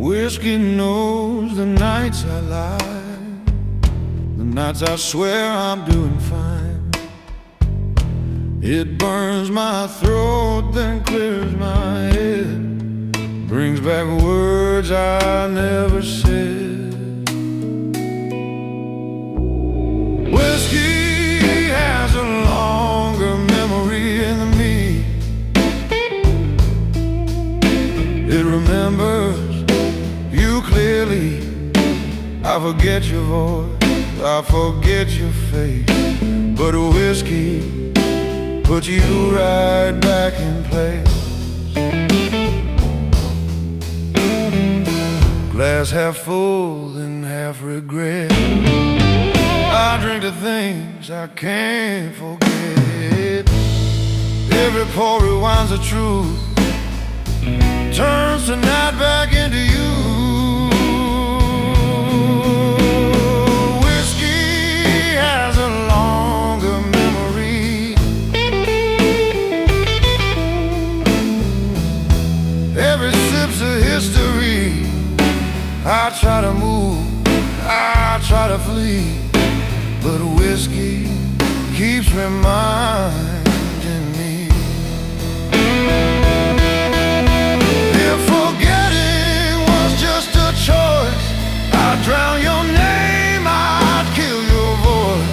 Whiskey knows the nights I lie, the nights I swear I'm doing fine. It burns my throat, then clears my head, brings back words I never said. Whiskey has a longer memory than me. It remembers you clearly. I forget your voice, I forget your face, but whiskey puts you right back in place. Glass half full, then half regret. I drink the things I can't forget. Every pour rewinds the truth, turns the night back into you. Whiskey has a longer memory. Every sip's a history. I try to move, I try to flee, but whiskey keeps reminding me. If forgetting was just a choice, I'd drown your name, I'd kill your voice.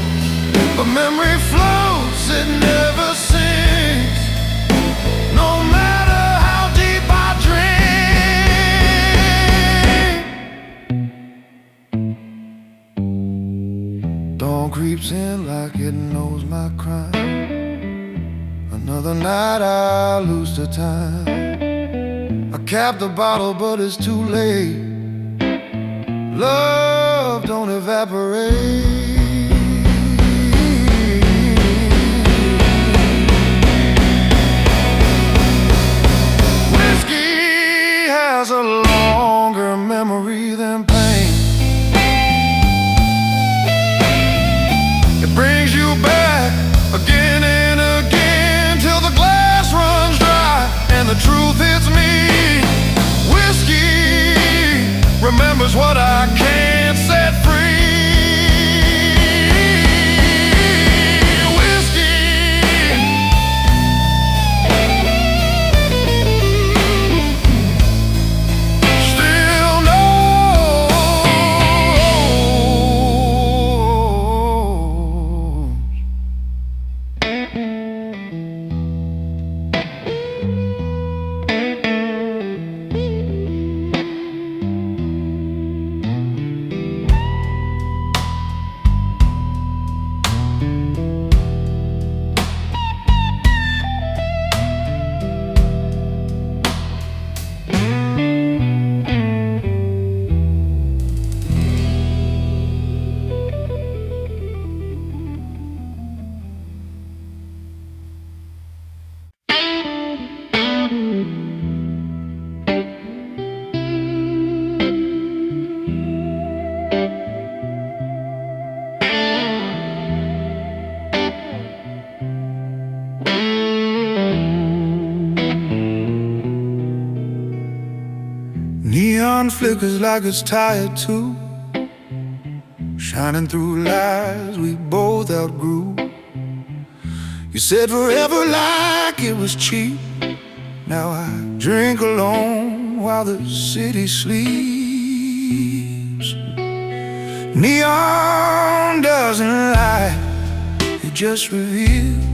But memory floats, it never sinks, no matter how deep I drink. Dawn creeps in like it knows my crime. Another night I lose the time. I cap the bottle but it's too late. Love don't evaporate. Whiskey has a longer memory than pain. It brings you back again and again till the glass runs dry and the truth hits me. Whiskey remembers what I can't set free. Neon flickers like it's tired too, shining through lies we both outgrew. You said forever like it was cheap. Now I drink alone while the city sleeps. Neon doesn't lie, it just reveals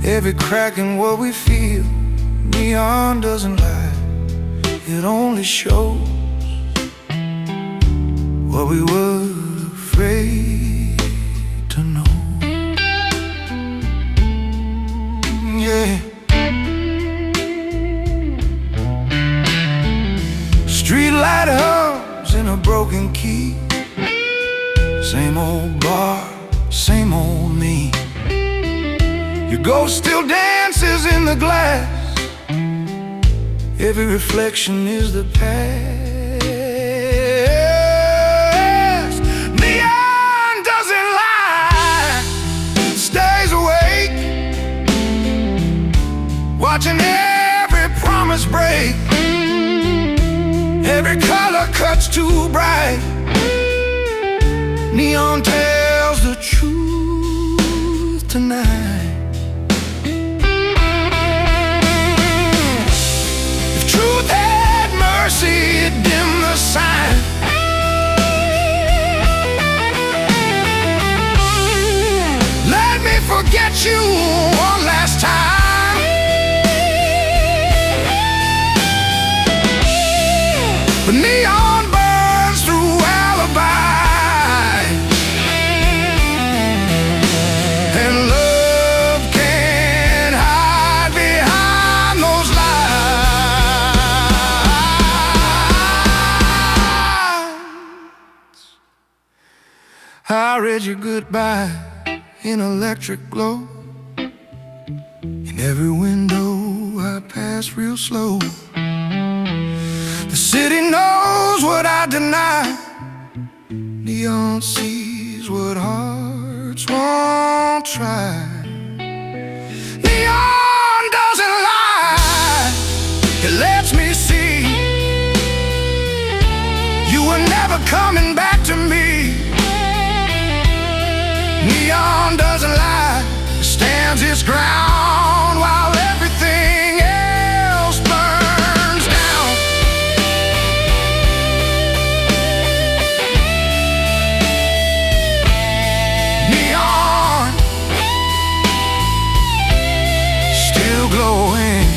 every crack in what we feel. Neon doesn't lie, it only shows what we were afraid to know. Yeah. Street light hums in a broken key. Same old bar, same old me. Your ghost still dances in the glass. Every reflection is the past. Neon doesn't lie, stays awake, watching every promise break. Every color cuts too bright. Neon tells the truth tonight. If truth had mercy, it'd dim the sign. Let me forget you one last time. The neon burns through alibis, and love can't hide behind those lies. I read your goodbye in electric glow. In every window I pass real slow. The city knows what I deny. Neon sees what hearts won't try. Neon doesn't lie. It lets me see you were never coming back to me. Neon doesn't lie. It stands its ground while everything else burns down. Neon still glowing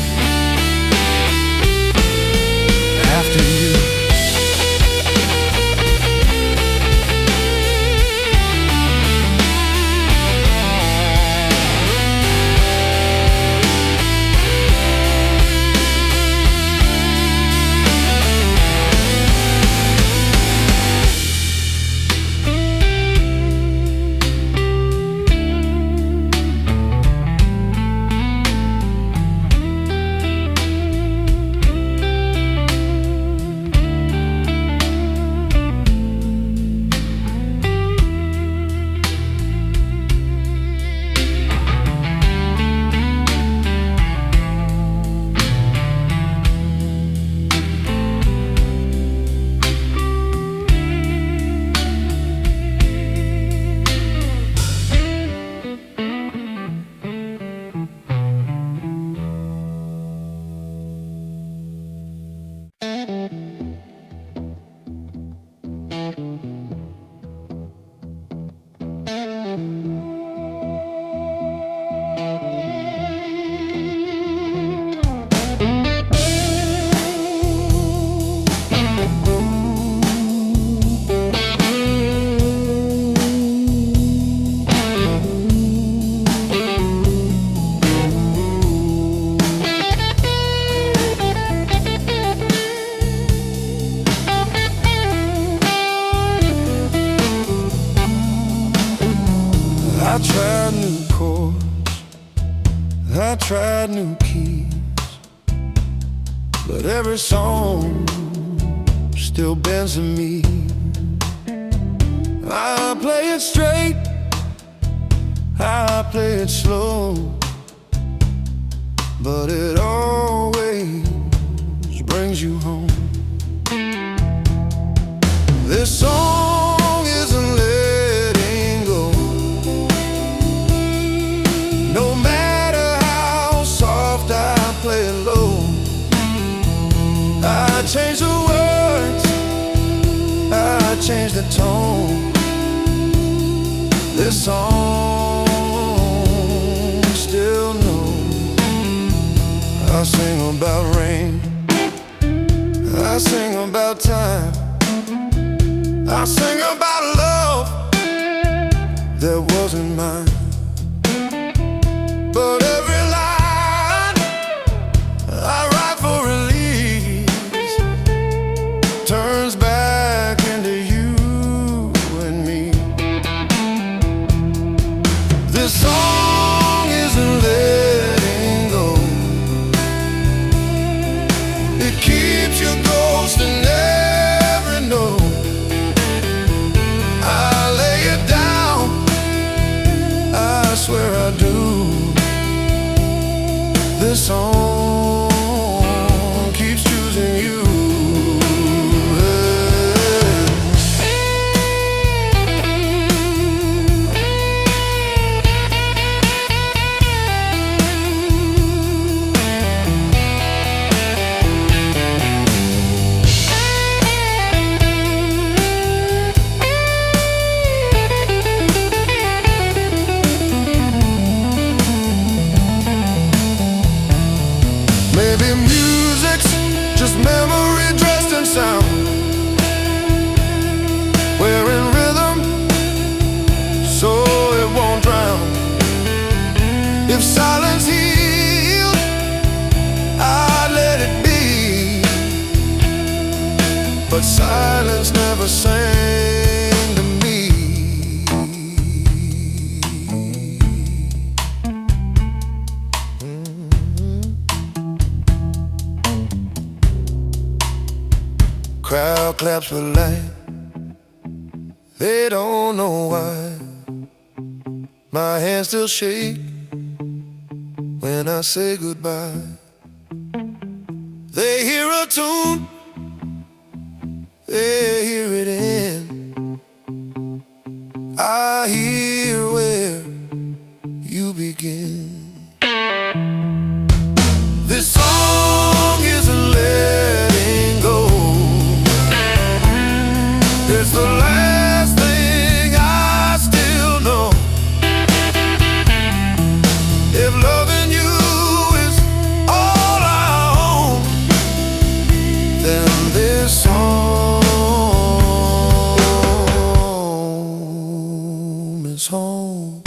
after you. I tried new chords, I tried new keys, but every song still bends to me. I play it straight, I play it slow, but it always brings you home. This song isn't letting go. No matter how soft I play it low, I change the words, I change the tone. This song still knows. I sing about rain, I sing about time, I sing about love that wasn't mine. But every line I write for release turns back into you and me. This song isn't letting go. It keeps your ghost in every note. I lay it down, I swear I do. This song keeps choosing you. but silence never sang to me. Crowd claps for light, they don't know why. My hands still shake when I say goodbye. They hear a tune, they hear it end. I hear where you begin. This song isn't letting go. It's the last thing I still know. If loving you is all I own, then this song is home.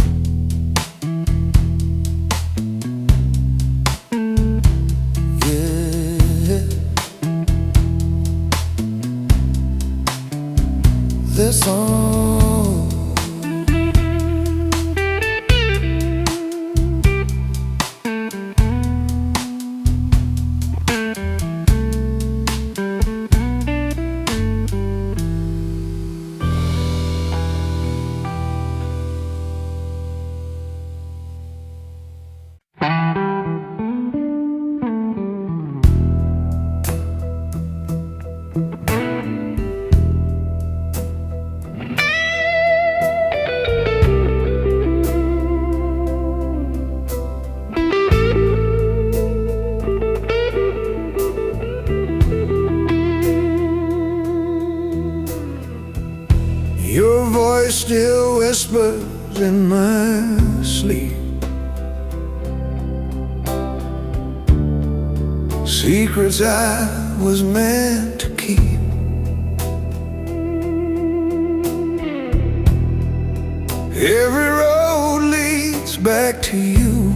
Yeah, this song. Your voice still whispers in my sleep, secrets I was meant to keep. Every road leads back to you.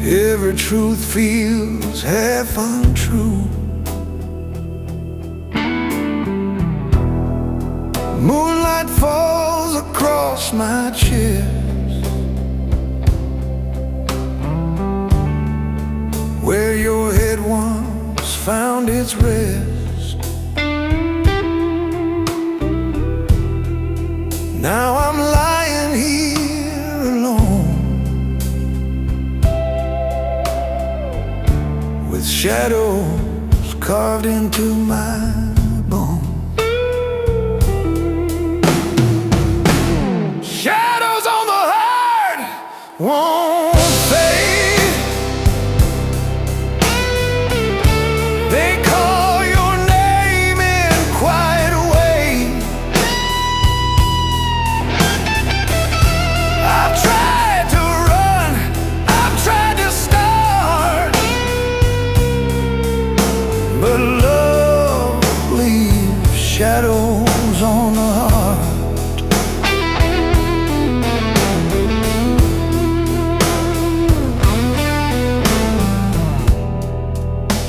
Every truth feels half untrue. Moonlight falls across my chest, where your head once found its rest. Now I'm lying here alone, with shadows carved into my bone. Shadows on the heart won't fade. They call your name in quiet ways. I've tried to run, I've tried to start, but love leaves shadows on the heart.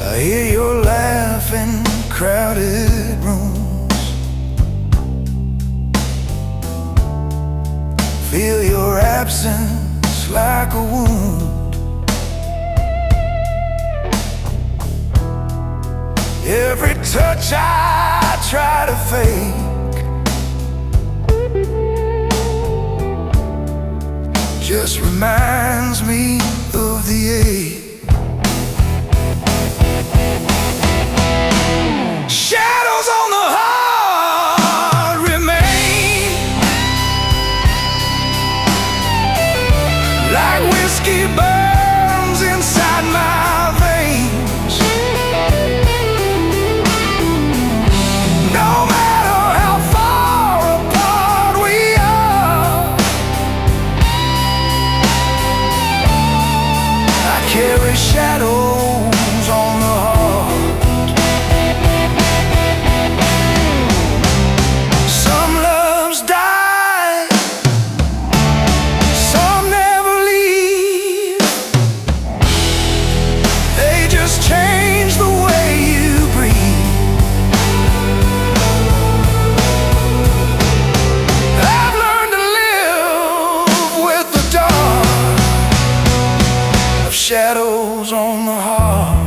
I hear your laugh in crowded rooms, feel your absence like a wound. Every touch I try to fake just reminds me of the ache. Shadows on the heart remain, like whiskey burns inside my veins. No matter how far apart we are, I carry shadows on the heart. Some loves die, some never leave. They just shadows on the heart.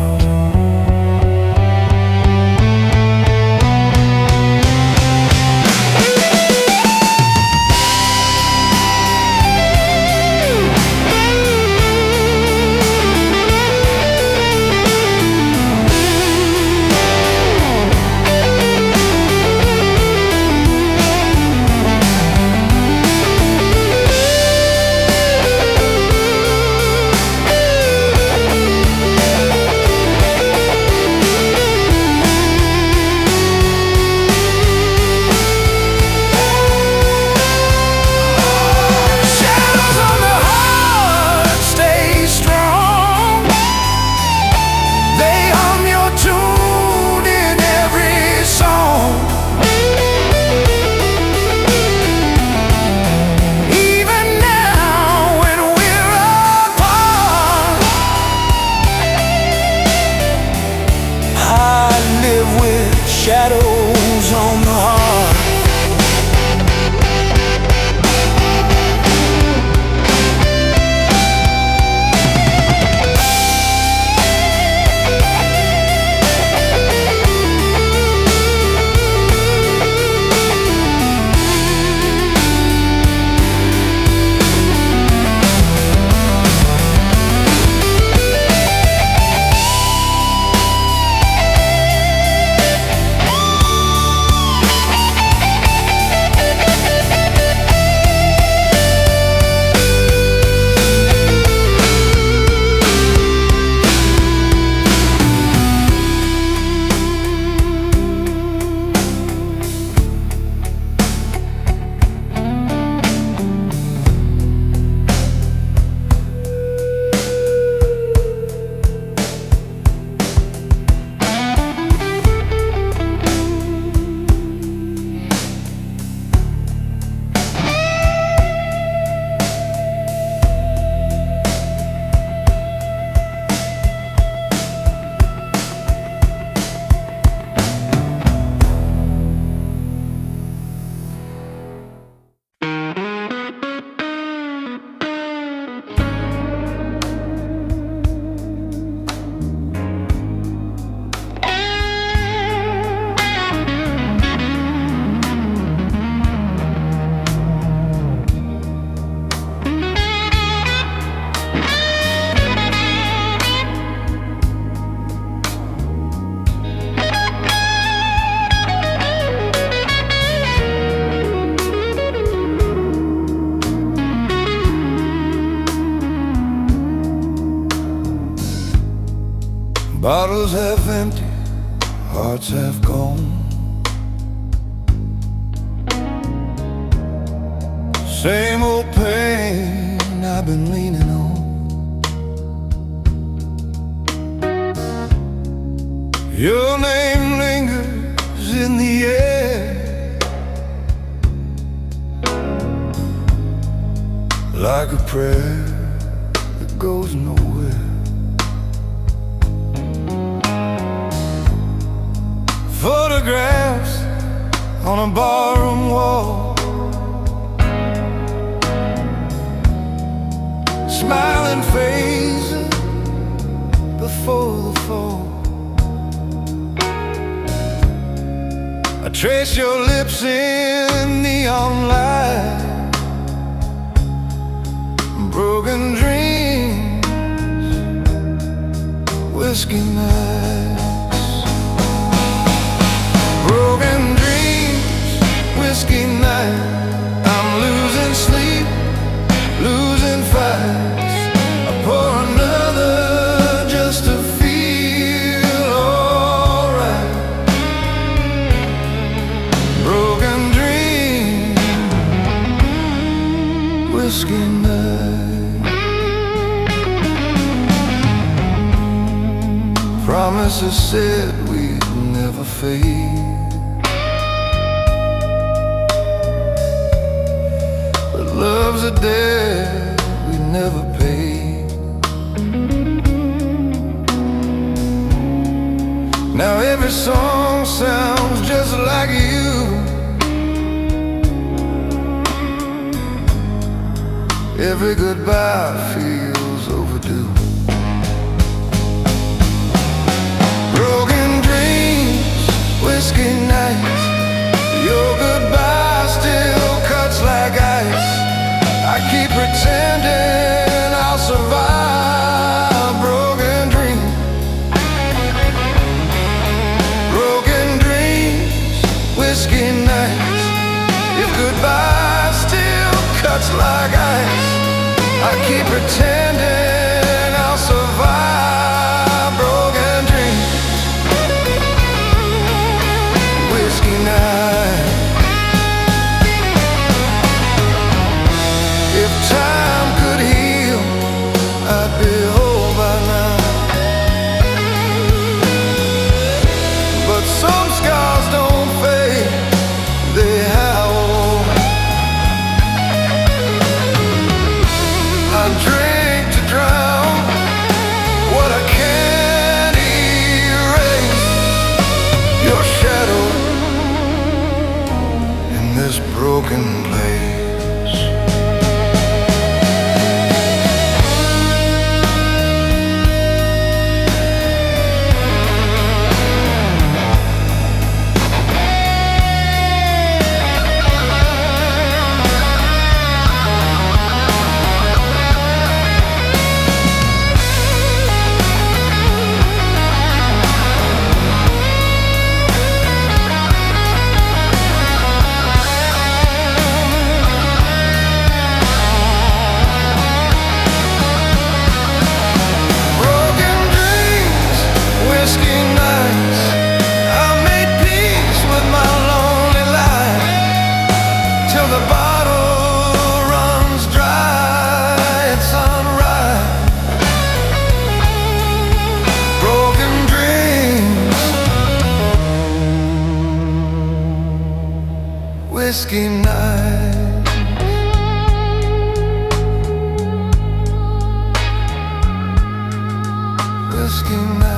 Shadows on the heart. Bottles have emptied, hearts have gone. Same old pain I've been leaning on. Your name lingers in the air like a prayer that goes nowhere. Photographs on a barroom wall, smiling faces before the fall. I trace your lips in neon light, broken dreams, whiskey nights. Broken dreams, whiskey night. I'm losing sleep, losing fights. I pour another just to feel alright. Broken dreams, whiskey night. Promises said we'd never fade, love's a debt we never paid. Now every song sounds just like you. Every goodbye feels overdue. I keep pretending I'll survive broken dreams. Whiskey night. If time could heal, I'd be whole by now. But some scars don't fade, they howl. I drink to drown what I can't erase. Your shadow in this broken place. Whiskey night. Whiskey nights.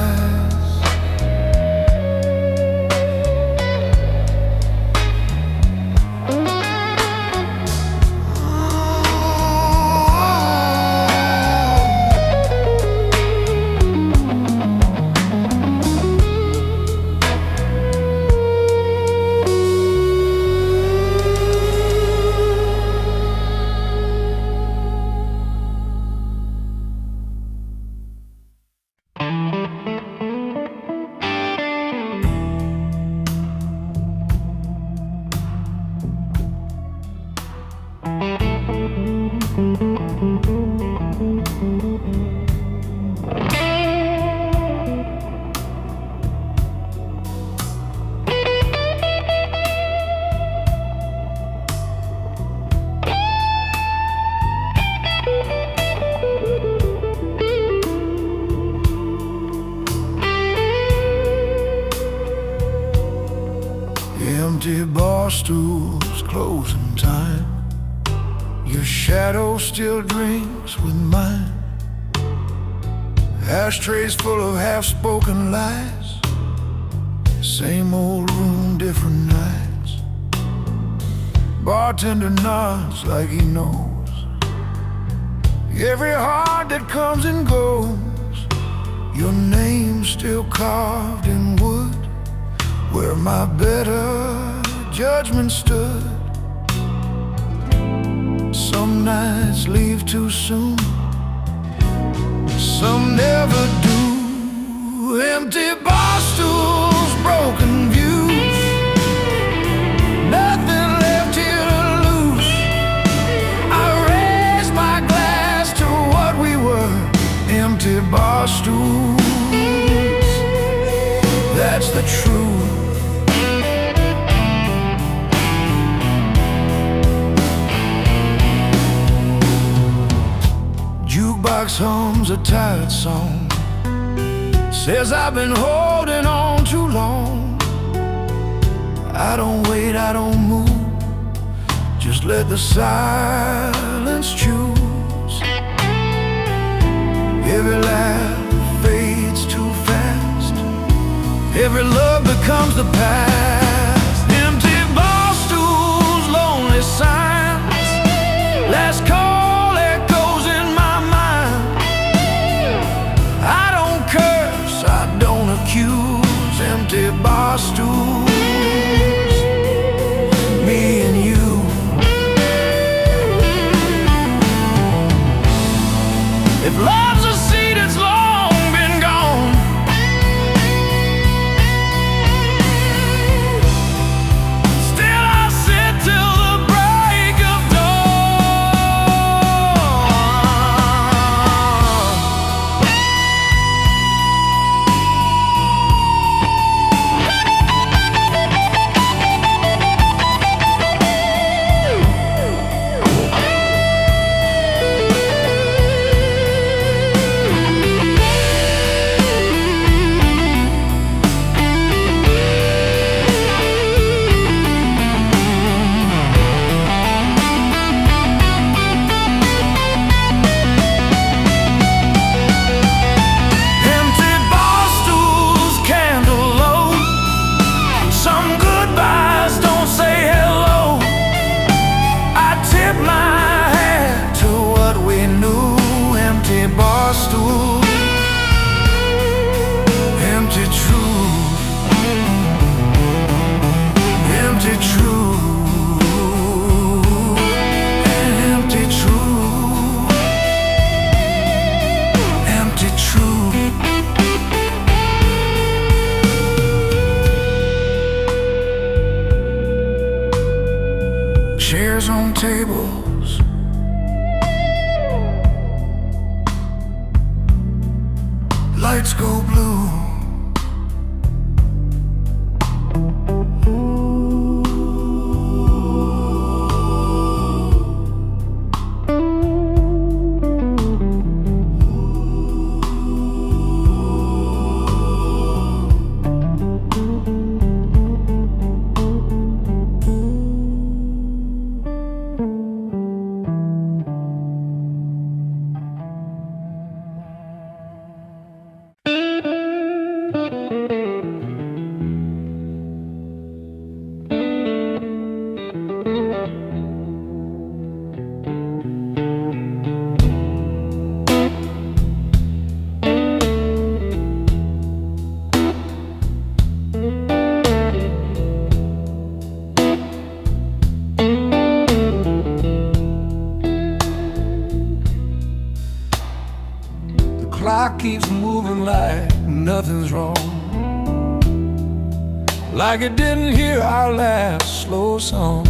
Empty bar stools, closing time. Your shadow still drinks with mine. Ashtrays full of half-spoken lies. Same old room, different nights. Bartender nods like he knows every heart that comes and goes. Your name's still carved in wood where my better judgment stood. Some nights leave too soon, some never do. Empty bar stools, broken views, nothing left here to lose. I raise my glass to what we were. Empty bar stools, that's the truth. Jukebox hums a tired song, says I've been holding on too long. I don't wait, I don't move, just let the silence choose. Every laugh fades too fast, every love becomes the past. Empty bar stools, lonely signs, last call echoes in my mind. I don't curse, I don't accuse. Empty bar stools, me and you. If love's a seed, it's long been gone. tables. Lights go blue. Clock keeps moving like nothing's wrong, like it didn't hear our last slow song.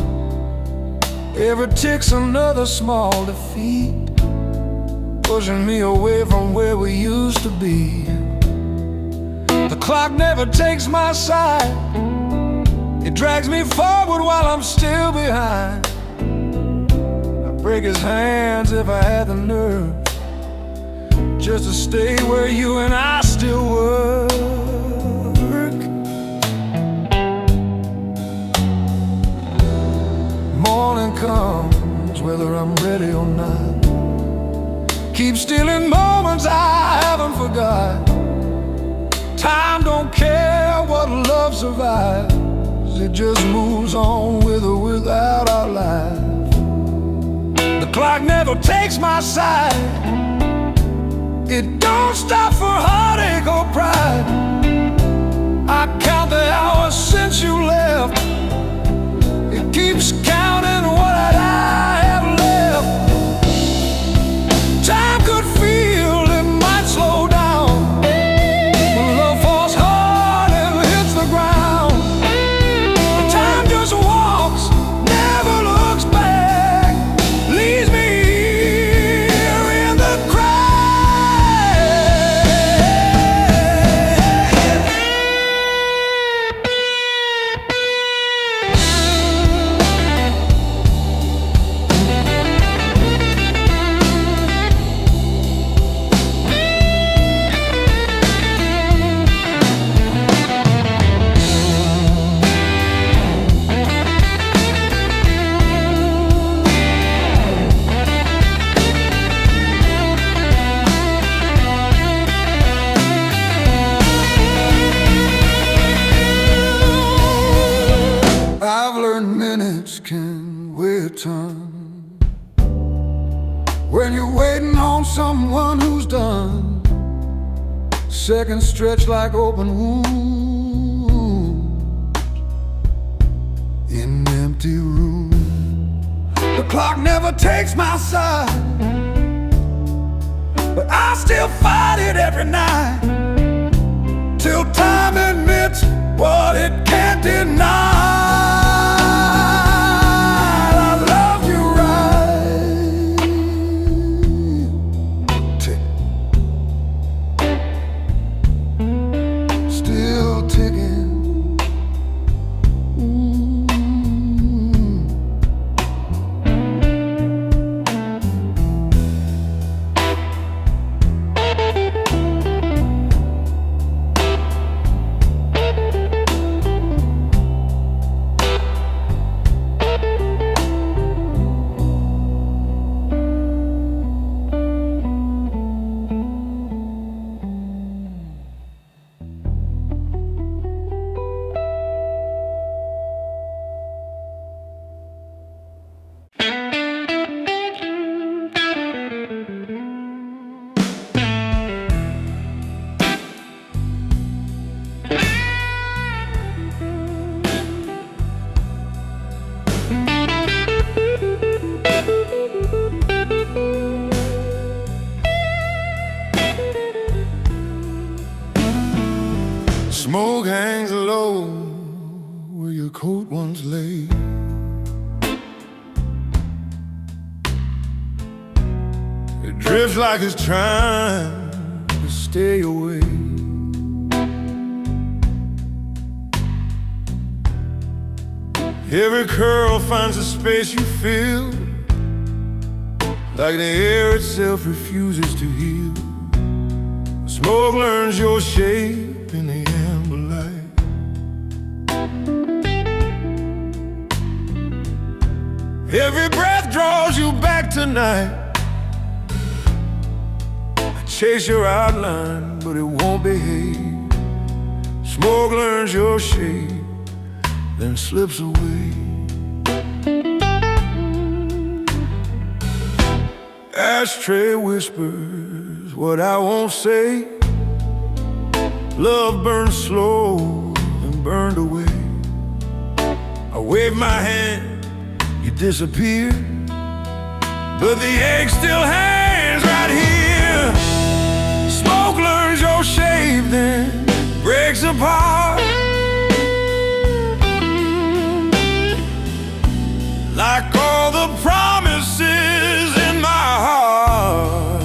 Every tick's another small defeat, pushing me away from where we used to be. The clock never takes my side, it drags me forward while I'm still behind. I'd break his hands if I had the nerve, just to stay where you and I still work. Morning comes whether I'm ready or not, keep stealing moments I haven't forgot. Time don't care what love survives, it just moves on with or without our life. The clock never takes my side, it don't stop for heartache or pride. I count the hours since you left, it keeps counting what I have left. Time could feel it might slow down, when love falls hard and hits the ground. Time just walks, never looks back, leaves me here in the crowd. I've learned minutes can weigh a ton when you're waiting on someone who's done. Seconds stretch like open wounds in an empty room. The clock never takes my side, but I still fight it every night, till time admits what it can't deny. I love you right, tick, still ticking. Smoke hangs low where your coat once lay. drifts like it's trying to stay away. Every curl finds a space you fill, like the air itself refuses to heal. Smoke learns your shape in the amber light. Every breath draws you back tonight. I chase your outline, but it won't behave. Smoke learns your shape, then slips away. Ashtray whispers what I won't say. Love burns slow and burned away. I wave my hand, you disappear, but the egg still hangs right here. Smoke learns your shape, then breaks apart. Like all the promises in my heart,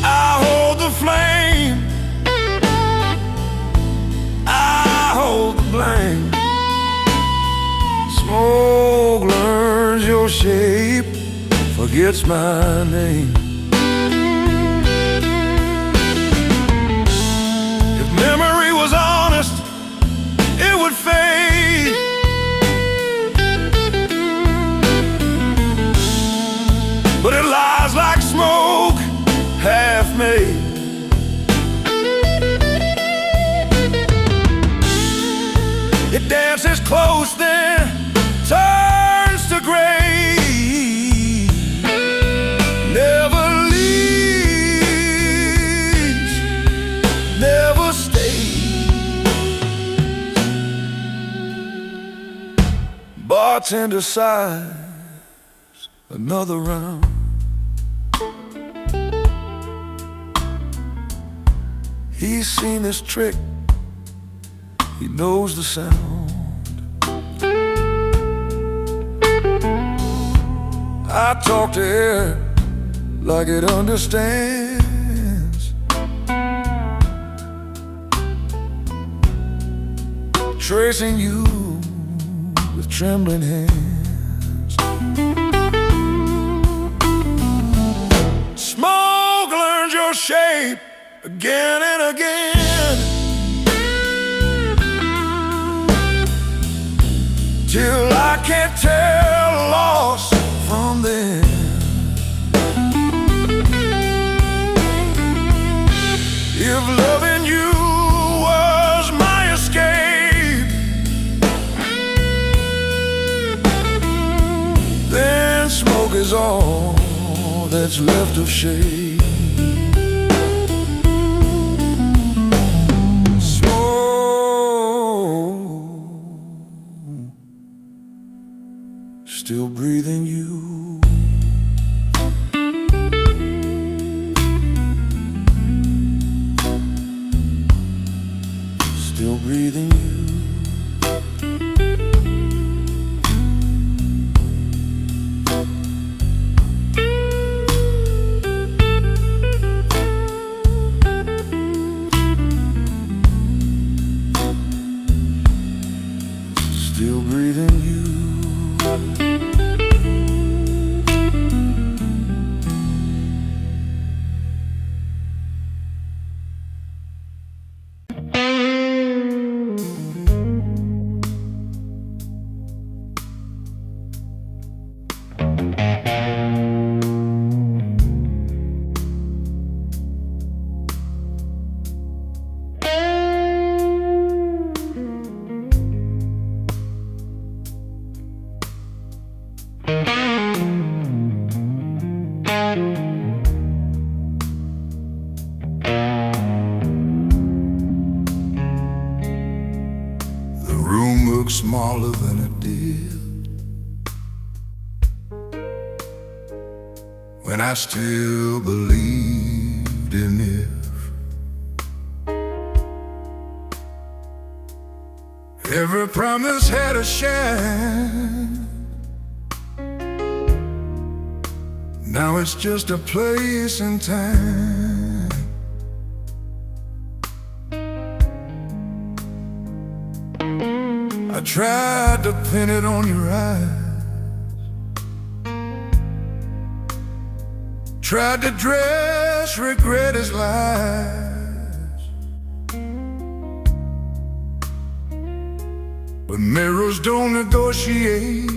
I hold the flame, I hold the blame. Smoke learns your shape, forgets my name. If memory was honest, it would fade. But it lies like smoke, half made. It dances close, then turns to gray. Never leaves, never stays. Bartender sighs, another round. He's seen this trick, he knows the sound. I talk to air like it understands. Tracing you with trembling hands. Smoke learns your shape again and again, till I can't tell loss from them. If loving you was my escape, then smoke is all that's left of shade. Still breathing you. Still breathing you. Still breathing you. Smaller than it did when I still believed in if. Every promise had a shine, Now it's just a place and time. I tried to pin it on your eyes, tried to dress regret as lies, but mirrors don't negotiate.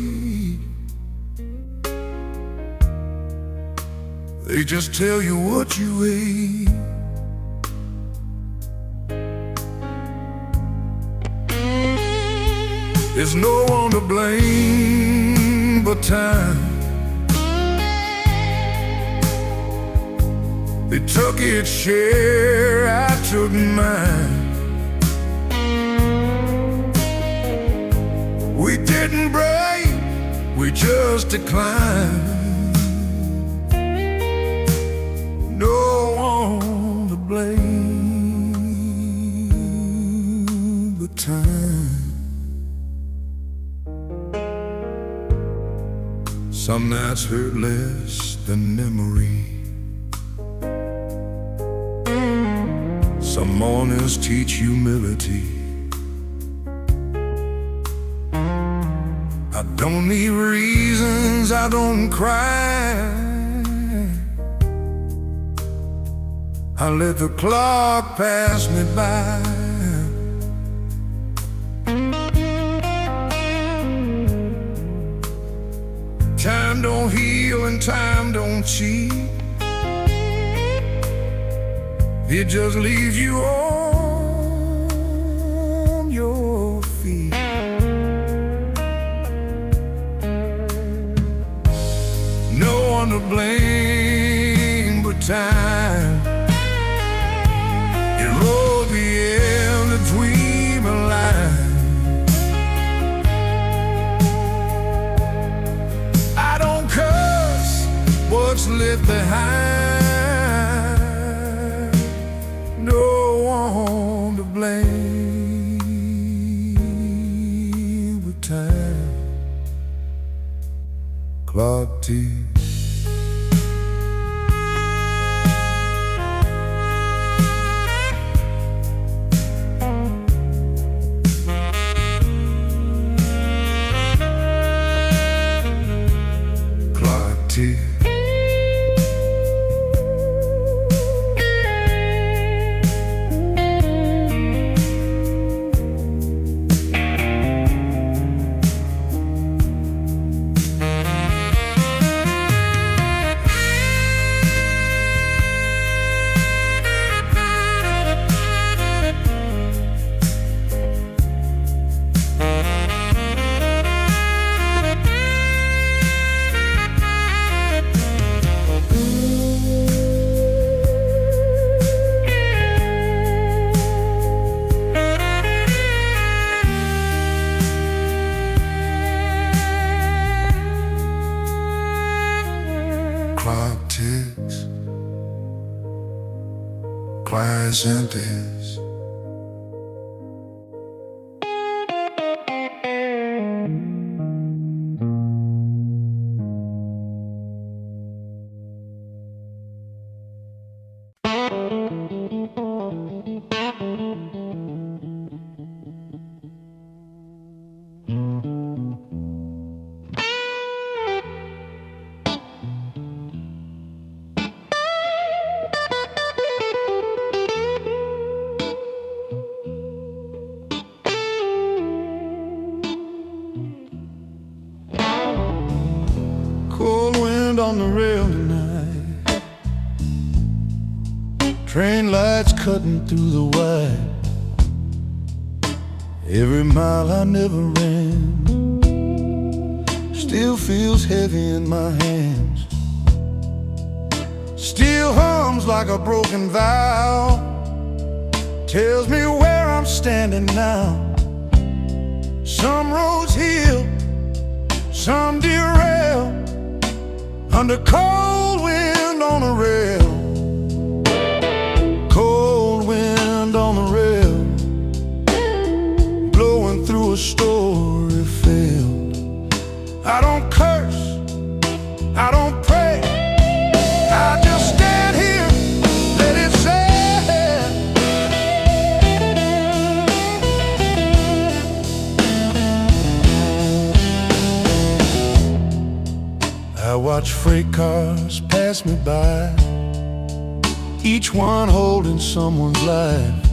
They just tell you what you ate. There's no one to blame but time. They took its share, I took mine. We didn't break, we just declined. No one to blame but time. Some nights hurt less than memory. Some mornings teach humility. I don't need reasons, I don't cry. I let the clock pass me by. Time don't heal and time don't cheat. It just leaves you on your feet. No one to blame but time. It wrote the end between the lines. I don't curse what's left behind. No one to blame but time. Clock ticks. Clock ticks, glass empties. Cold wind on the rail tonight, train lights cutting through the white. Every mile I never ran still feels heavy in my hands. Still hums like a broken vow, tells me where I'm standing now. Some roads heal, some derail, under cold wind on the rail. Cold wind on the rail, blowing through a story failed. I don't curse, I don't pray, watch freight cars pass me by, each one holding someone's life.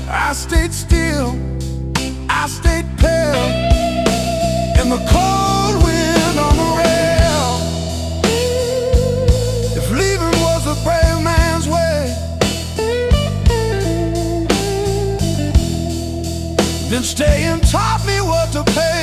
I stayed still, I stayed pale, in the cold wind on the rail. If leaving was a brave man's way, then staying taught me what to pay.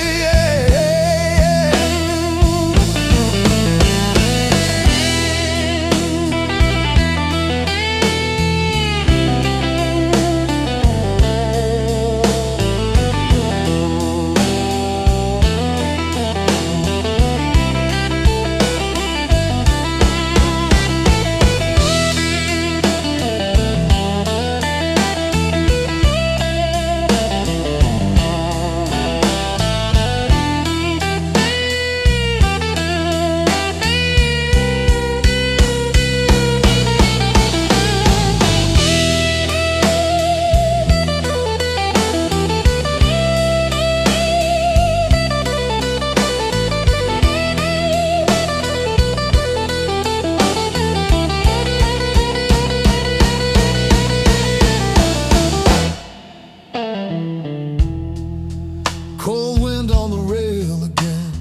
Cold wind on the rail again.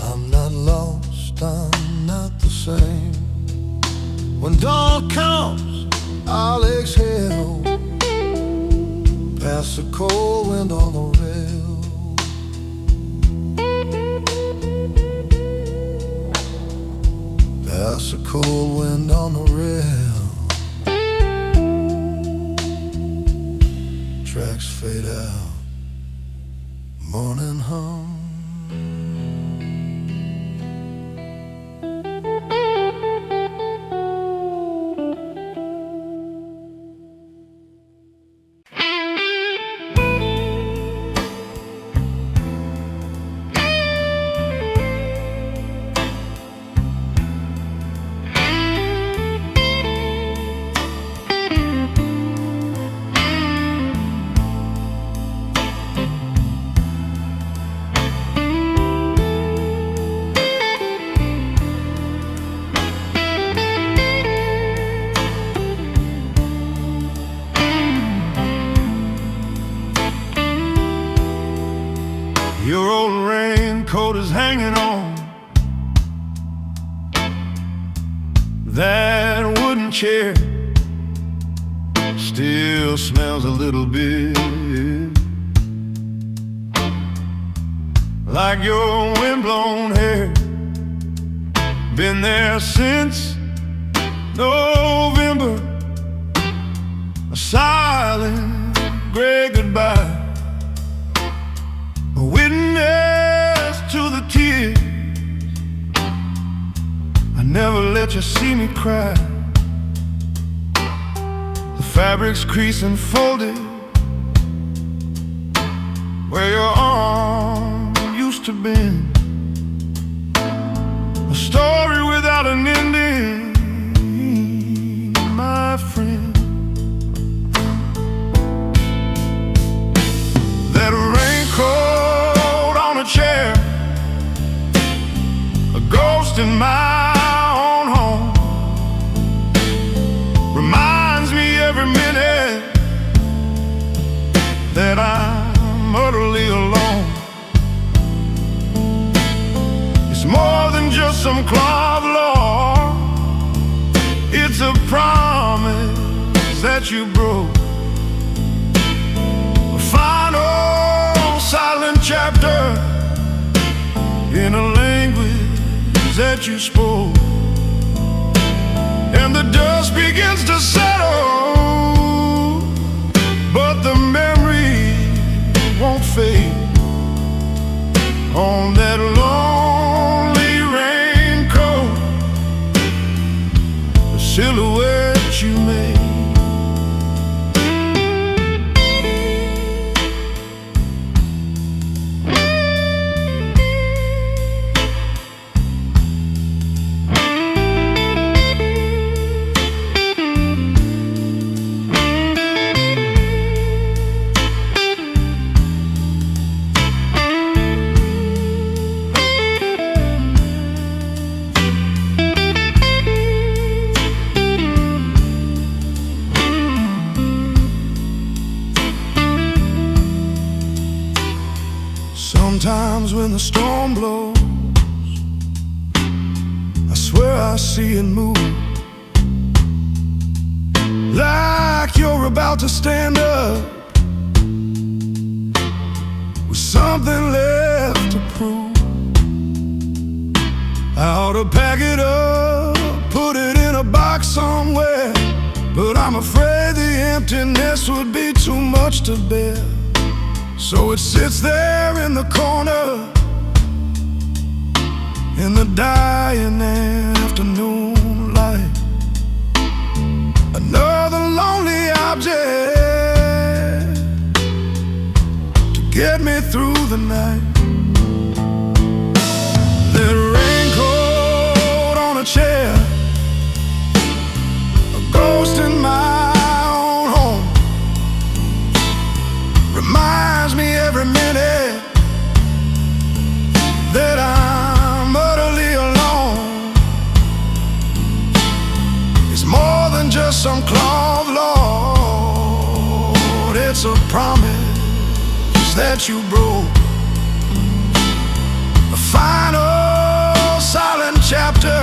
I'm not lost, I'm not the same. When dawn comes, I'll exhale past the cold wind on the rail. Past the cold wind on the rail. Tracks fade out, morning hum. Your old raincoat is hanging on that wooden chair, still smells a little bit like your windblown hair. Been there since November, a silent gray goodbye, a witness to the tears. I never let you see me cry. The fabric's creased and folded where your arm used to bend. A story without an ending, my friend. That raincoat on a chair, a ghost in my own home, reminds me every minute that I'm utterly alone. It's more than just some cloth law, it's a promise that you broke, a final silent chapter in a language that you spoke. And the dust begins to settle, but the memory won't fade on that lonely raincoat, the silhouette you made. Sometimes when the storm blows, I swear I see it move, like you're about to stand up with something left to prove. I ought to pack it up, put it in a box somewhere, but I'm afraid the emptiness would be too much to bear. So it sits there in the corner in the dying afternoon light, another lonely object to get me through the night. That raincoat on a chair, a ghost in my own home, reminds me every minute that I'm utterly alone. It's more than just some cloth, Lord, it's a promise that you broke, a final silent chapter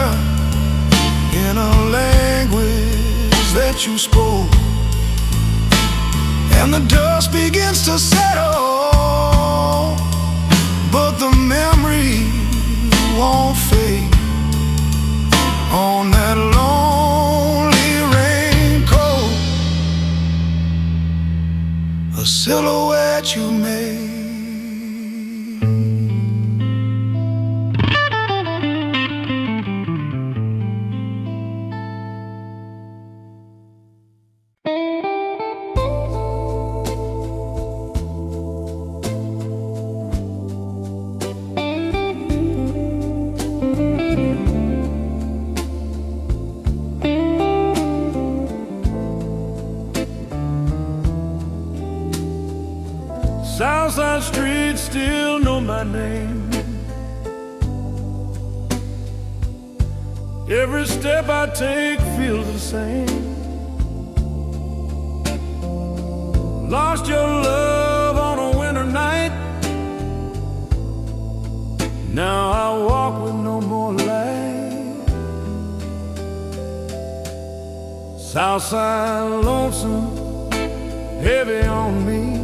in a language that you spoke. And the dust begins to settle, but the memory won't fade on that lonely raincoat, a silhouette you made. Southside streets still know my name. Every step I take feels the same. Lost your love on a winter night. Now I walk with no more light. Southside lonesome, heavy on me,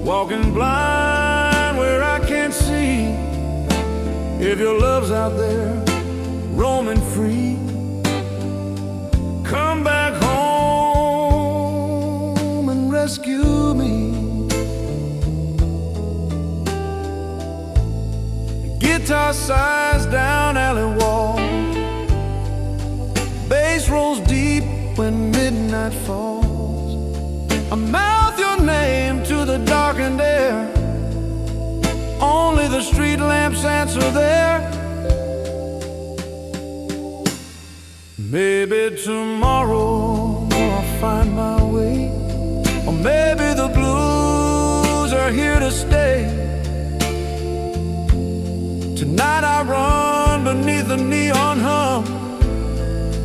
walking blind where I can't see. If your love's out there roaming free, come back home and rescue me. Guitar sighs down alley wall, bass rolls deep when midnight falls. I mouth your name to the darkened air, only the street lamps answer there. Maybe tomorrow I'll find my way, or maybe the blues are here to stay. Tonight I run beneath the neon hum,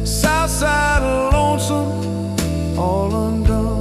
Southside lonesome, all undone.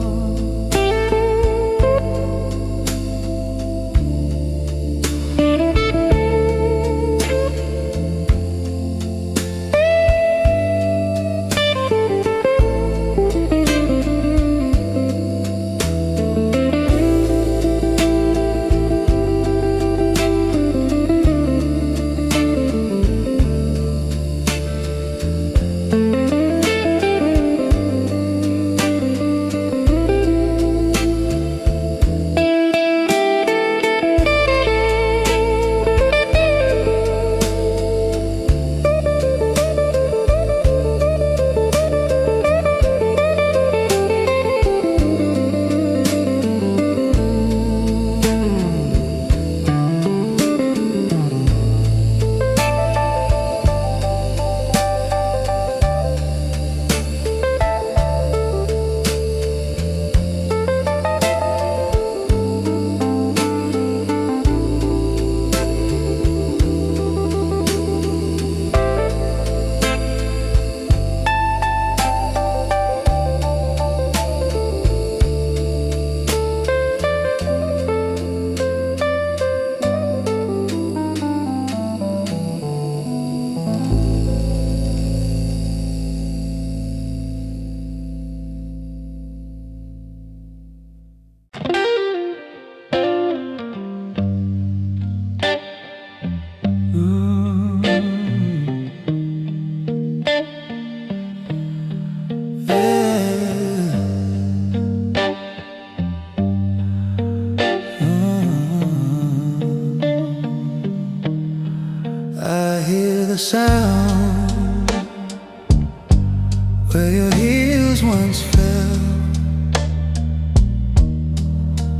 curtains fell,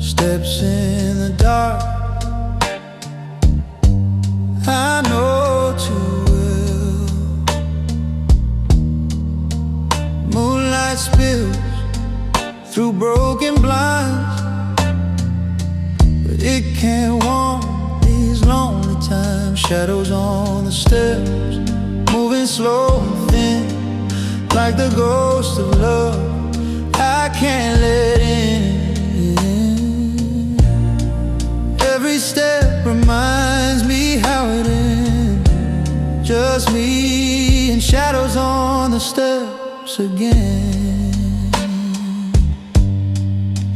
steps in the dark, I know too well. Moonlight spills through broken blinds, but it can't warm these lonely times. Shadows on the steps, moving slow and thin, like the ghost of love I can't let in. Every step reminds me how it ends, just me and shadows on the steps again.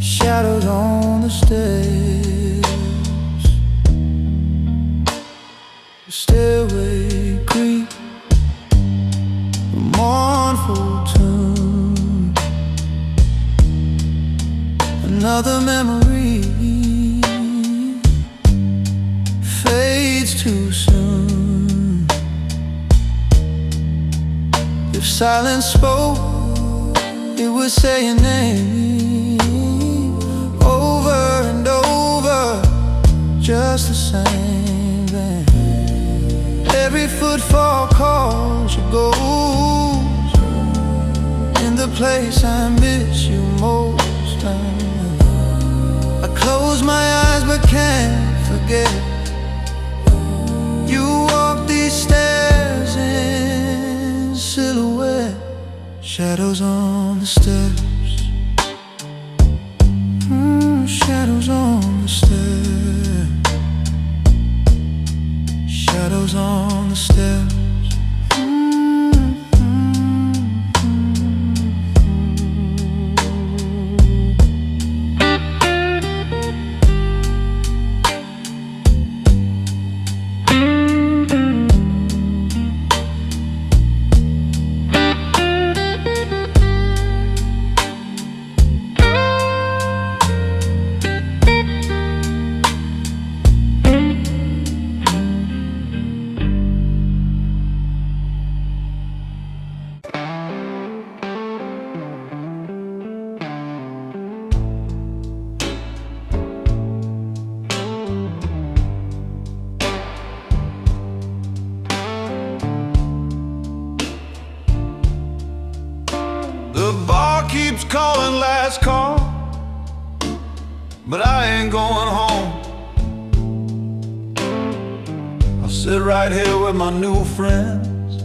Shadows on the stairs, the stairway creaks, a mournful tune, another memory fades too soon. If silence spoke, it would say your name over and over, just the same thing. Every footfall calls your ghost in the place I miss you most. I close my eyes but can't forget. You walk these stairs in silhouette, shadows on the steps. Shadows on the stairs, shadows on the steps. The bar keeps calling last call, but I ain't going home. I'll sit right here with my new friends,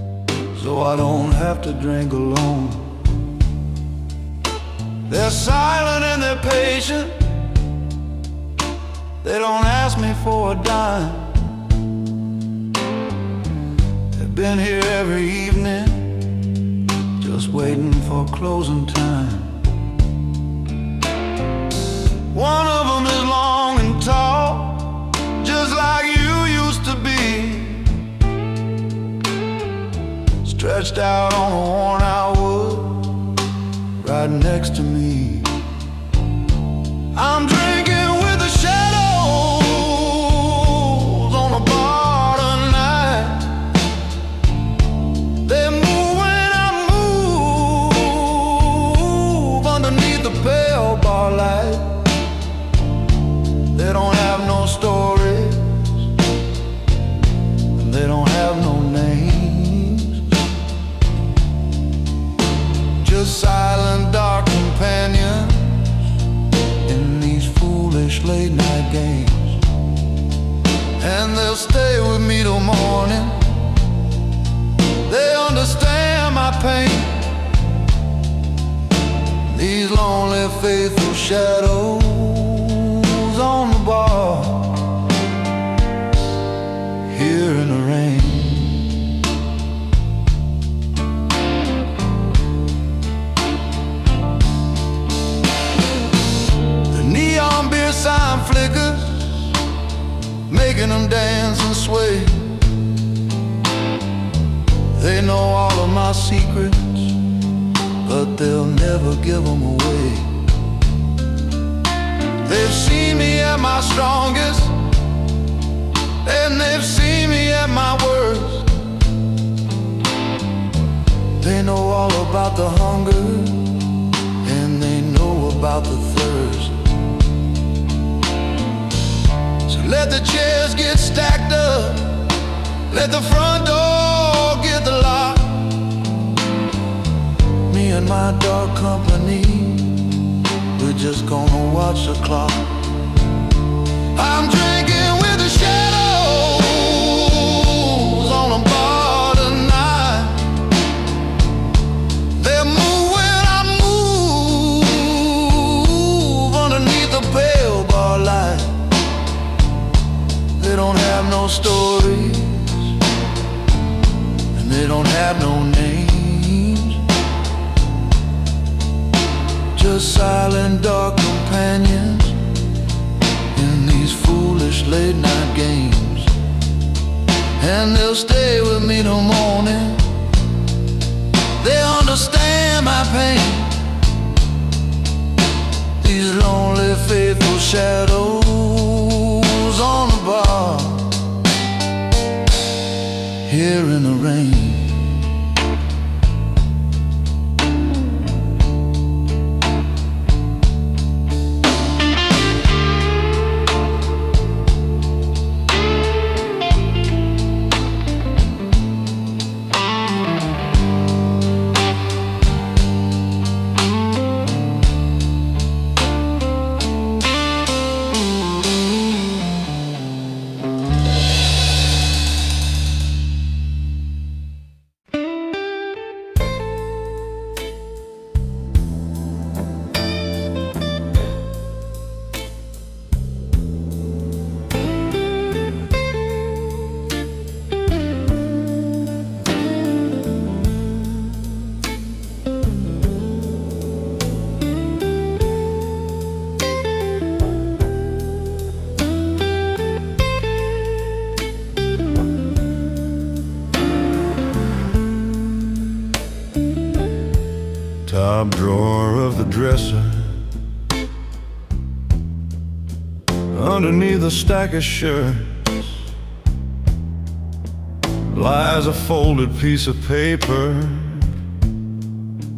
so I don't have to drink alone. They're silent and they're patient, they don't ask me for a dime. They've been here every evening, just waiting for closing time. One of them is long and tall, just like you used to be, stretched out on a worn out wood right next to me. I'm drinking with the shadows on the bar tonight. They're moving, I move underneath the pale bar light. They don't have no stories, and they don't have no names, just silent dark companions in these foolish late night games. And they'll stay with me till morning, they understand my pain. These lonely faithful shadows on the bar, here in the rain. The neon beer sign flickers, making them dance and sway. They know all of my secrets, but they'll never give them away. They've seen me at my strongest, and they've seen me at my worst. They know all about the hunger about the Thursday. So let the chairs get stacked up, let the front door get the lock. Me and my dark company, we're just gonna watch the clock. I'm drinking with the shadows on a bar tonight. They move when I move underneath the pale bar light. They don't have no stories, and they don't have no names. Just silent, dark companions in these foolish late night games. And they'll stay with me till morning. They understand my pain. These lonely, faithful shadows on the bar here in the rain. Top drawer of the dresser, underneath a stack of shirts, lies a folded piece of paper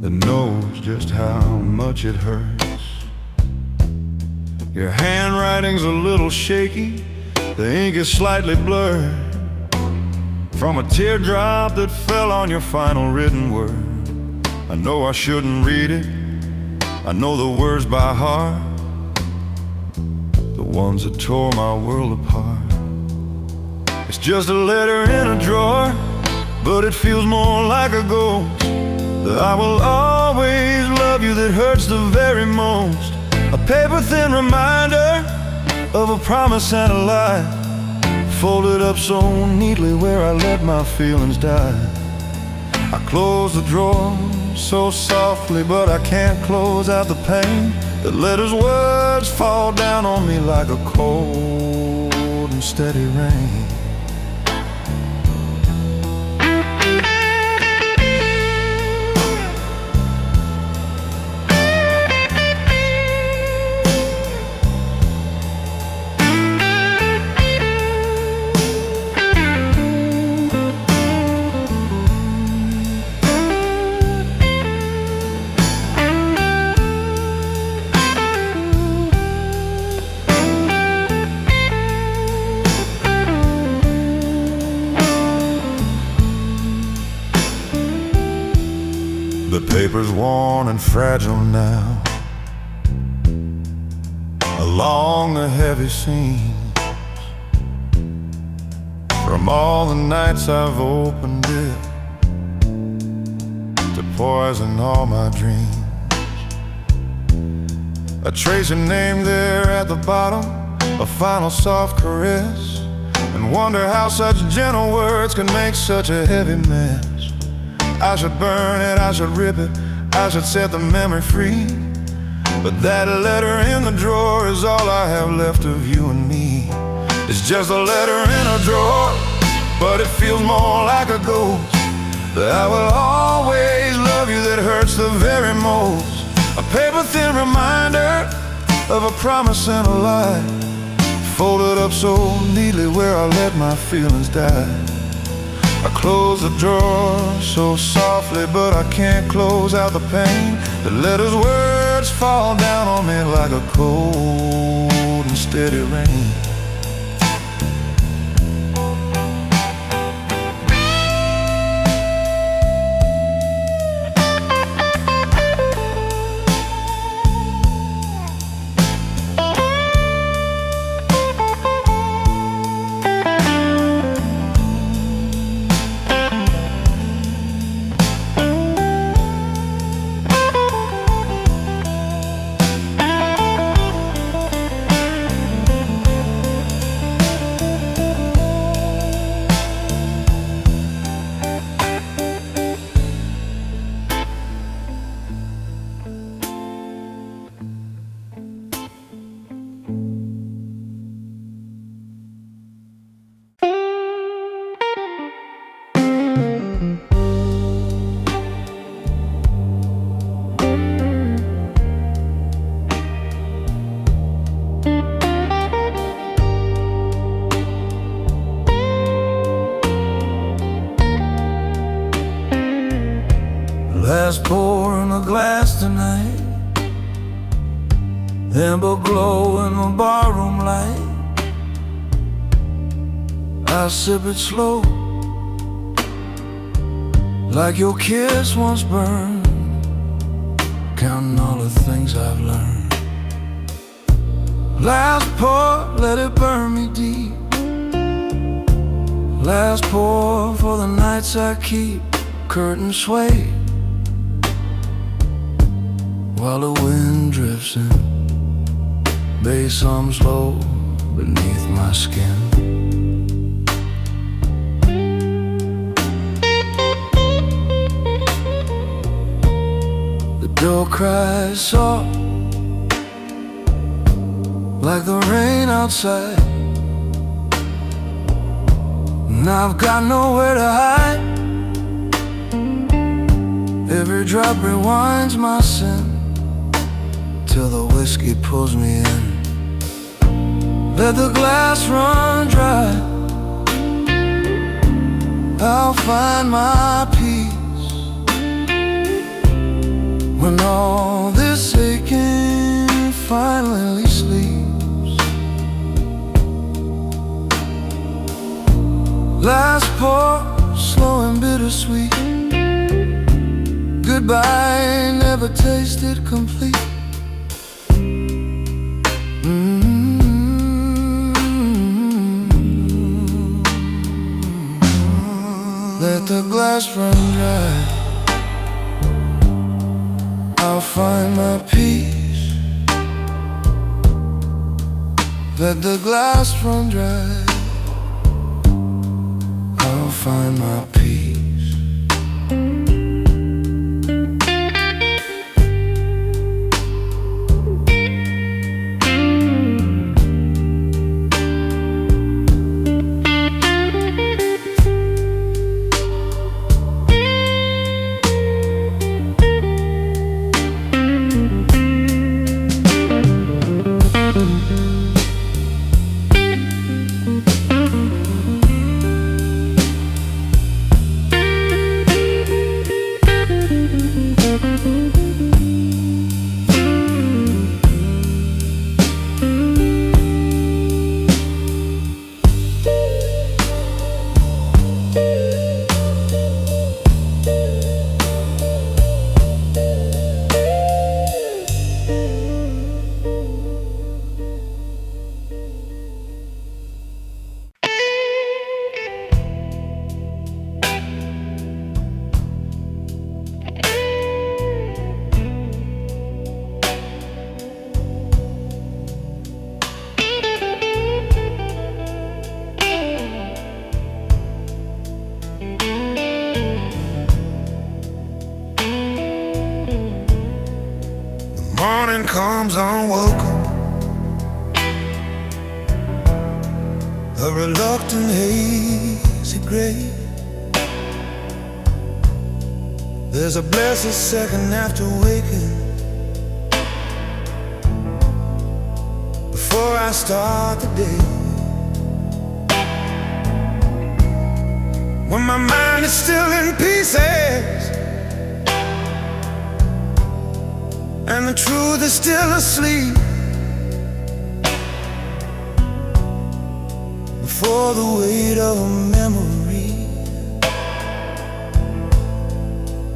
that knows just how much it hurts. Your handwriting's a little shaky, the ink is slightly blurred from a teardrop that fell on your final written word. I know I shouldn't read it, I know the words by heart, the ones that tore my world apart. It's just a letter in a drawer, but it feels more like a ghost. That I will always love you, that hurts the very most. A paper-thin reminder of a promise and a lie, folded up so neatly where I let my feelings die. I close the drawer so softly, but I can't close out the pain. The letter's words fall down on me like a cold and steady rain. The paper's worn and fragile now, along the heavy seams, from all the nights I've opened it to poison all my dreams. I trace your name there at the bottom, a final soft caress, and wonder how such gentle words can make such a heavy mess. I should burn it, I should rip it, I should set the memory free, but that letter in the drawer is all I have left of you and me. It's just a letter in a drawer, but it feels more like a ghost. That I will always love you, that hurts the very most. A paper-thin reminder of a promise and a lie, folded up so neatly where I let my feelings die. I close the drawer so softly, but I can't close out the pain. The letter's words tears fall down on me like a cold and steady rain. Last pour in a glass tonight, amber glow in the barroom light. I sip it slow, like your kiss once burned, counting all the things I've learned. Last pour, let it burn me deep. Last pour for the nights I keep, curtains sway while the wind drifts in, bass hums low beneath my skin. The door cries soft, like the rain outside, and I've got nowhere to hide. Every drop rewinds my sin, till the whiskey pulls me in. Let the glass run dry, I'll find my peace when all this aching finally sleeps. Last pour, slow and bittersweet. Goodbye never tasted complete. Let the glass run dry, I'll find my peace. Let the glass run dry, I'll find my peace. Morning comes unwelcome, a reluctant hazy gray. There's a blessed second after waking, before I start the day, when my mind is still in pieces and and the truth is still asleep. Before the weight of a memory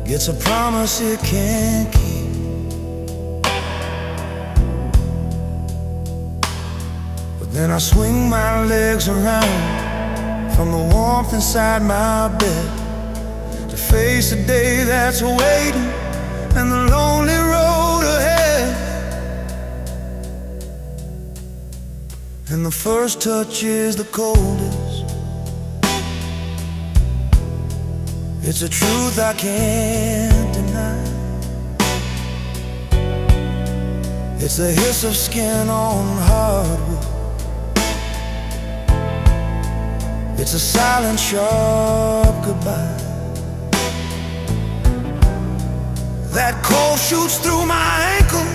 gets a promise it can't keep. But then I swing my legs around from the warmth inside my bed to face the day that's waiting and the lonely road ahead. And the first touch is the coldest. It's a truth I can't deny. It's the hiss of skin on hardwood. It's a silent, sharp goodbye. That cold shoots through my ankles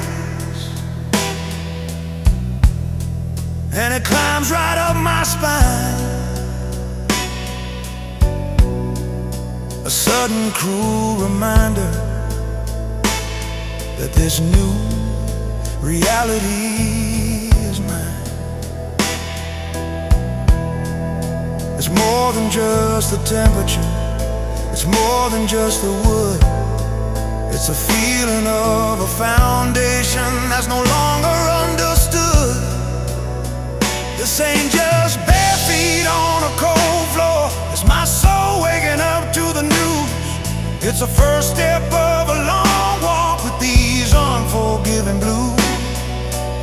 and it climbs right up my spine. A sudden cruel reminder that this new reality is mine. It's more than just the temperature, it's more than just the wood. It's a feeling of a foundation that's no longer understood. This ain't just bare feet on a cold floor. It's my soul waking up to the news. It's the first step of a long walk with these unforgiving blues.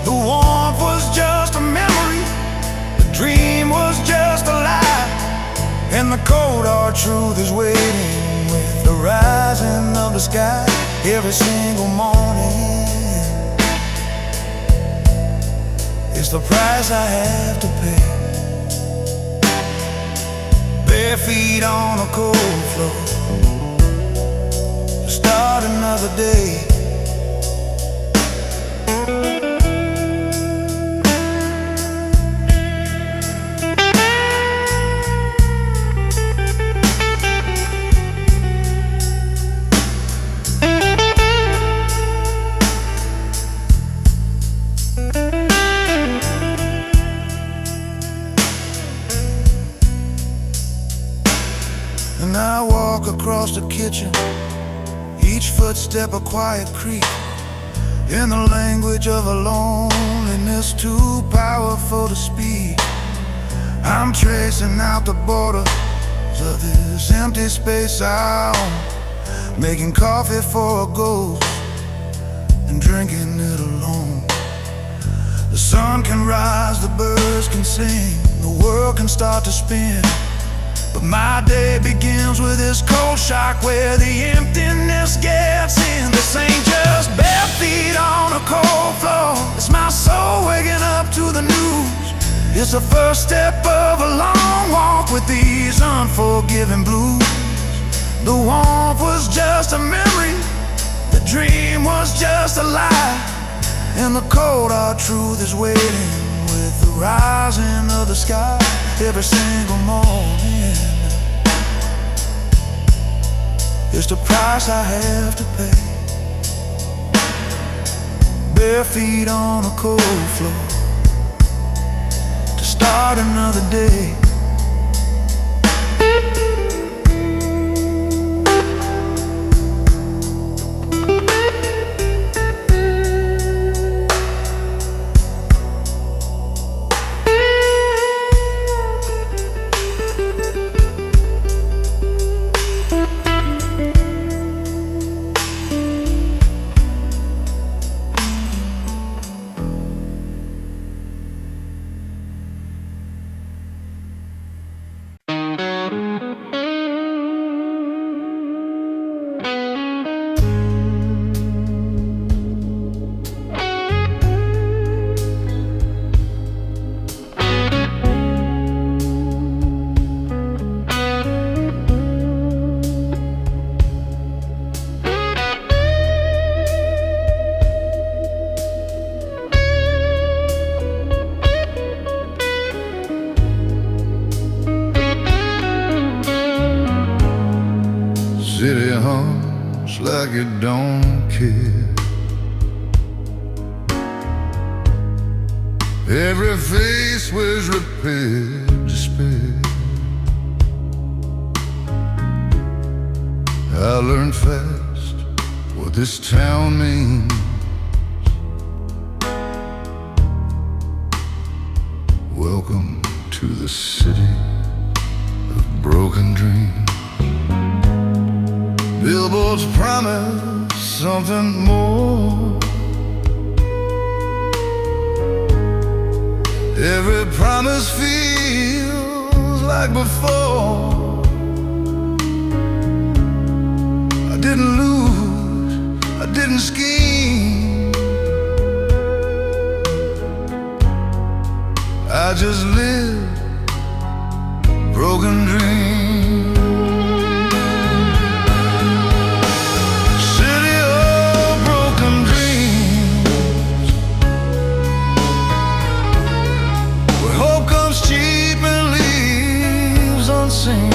The warmth was just a memory, the dream was just a lie, and the cold hard truth is waiting with the rising of the sky every single morning. It's the price I have to pay. Bare feet on a cold floor to start another day. And I walk across the kitchen, each footstep a quiet creak, in the language of a loneliness too powerful to speak. I'm tracing out the borders of this empty space I own, making coffee for a ghost and drinking it alone. The sun can rise, the birds can sing, the world can start to spin, but my day begins with this cold shock where the emptiness gets in. This ain't just bare feet on a cold floor. It's my soul waking up to the news. It's the first step of a long walk with these unforgiving blues. The warmth was just a memory, the dream was just a lie, and the cold hard truth is waiting with the rising of the sky every single morning. It's the price I have to pay. Bare feet on a cold floor to start another day. City hums like it don't care. Every face was repaired despair. I learned fast what this town means. Welcome to the city of broken dreams. Billboards promise something more. Every promise feels like before. I didn't lose, I didn't scheme, I just lived broken dreams. City of broken dreams, where hope comes cheap and leaves unseen.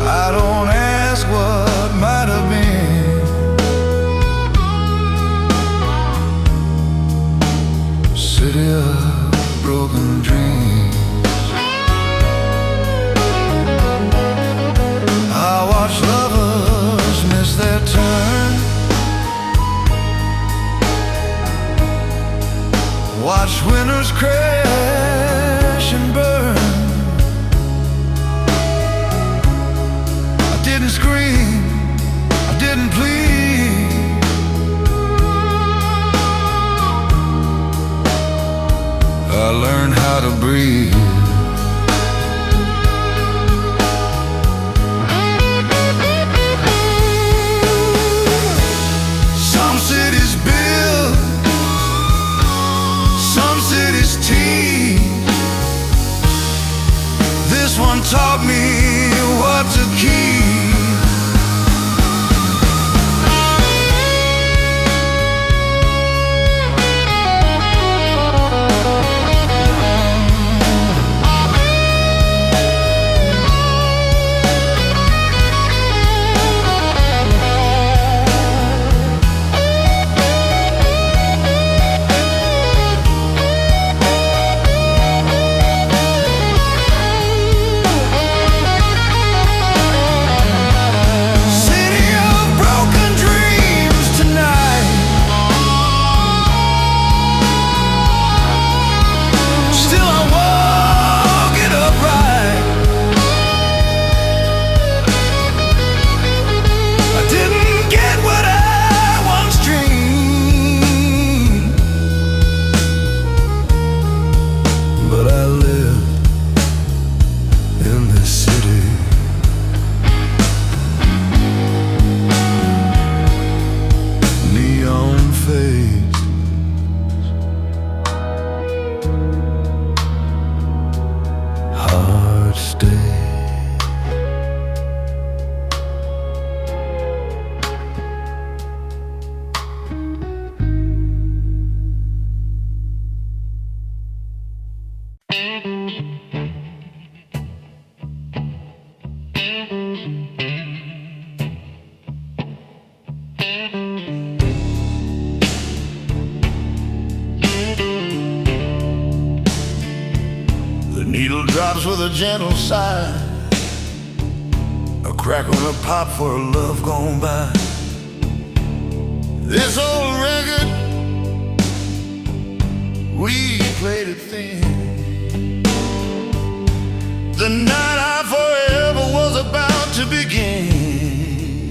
I don't ask what might have been. City of broken dreams. I watch lovers miss their turn, watch winners crash and burn. I didn't scream, I didn't plead, I learned how to breathe. Some cities build, some cities teach. This one taught me what to keep. Needle drops with a gentle sigh, a crack on a pop for a love gone by. This old record, we played it thin, the night our forever was about to begin.